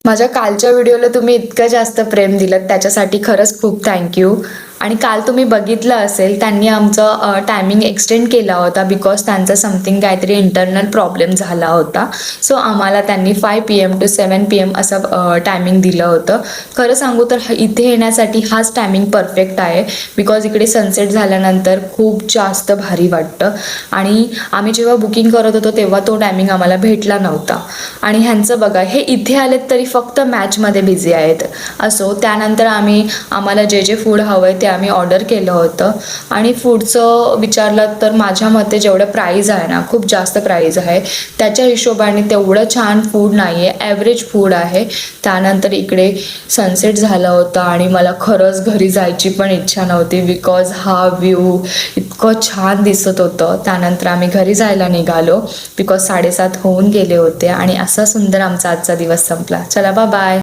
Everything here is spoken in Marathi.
माझ्या कालच्या व्हिडिओला तुम्ही इतकं जास्त प्रेम दिलं त्याच्यासाठी खरंच खूप थँक्यू. आणि काल तुम्ही बघितलं असेल त्यांनी आमचं टायमिंग एक्सटेंड केला होता बिकॉज त्यांचं समथिंग काहीतरी इंटरनल प्रॉब्लेम झाला होता. सो आम्हाला त्यांनी 5 PM to 7 PM असं टायमिंग दिलं होतं. खरं सांगू तर इथे येण्यासाठी हाच टायमिंग परफेक्ट आहे बिकॉज इकडे सनसेट झाल्यानंतर खूप जास्त भारी वाटतं. आणि आम्ही जेव्हा बुकिंग करत होतो तेव्हा तो टायमिंग आम्हाला भेटला नव्हता. आणि ह्यांचं बघा, हे इथे आलेत तरी फक्त मॅचमध्ये बिझी आहेत. असो, त्यानंतर आम्हाला जे जे फूड हवं आहे ते आम्ही ऑर्डर केलं होतं. आणि फूडचं विचारलं तर माझ्या मते जेवढं प्राईज आहे ना, खूप जास्त प्राईज आहे. त्याच्या हिशोबाने तेवढं छान फूड नाही आहे, ॲव्हरेज फूड आहे. त्यानंतर इकडे सनसेट झाला होता आणि मला खरंच घरी जायची पण इच्छा नव्हती बिकॉज हा व्ह्यू इतकं छान दिसत होतं. त्यानंतर आम्ही घरी जायला निघालो बिकॉज 7:30 होऊन गेले होते. आणि असा सुंदर आमचा आजचा दिवस संपला. चला, बाय बाय.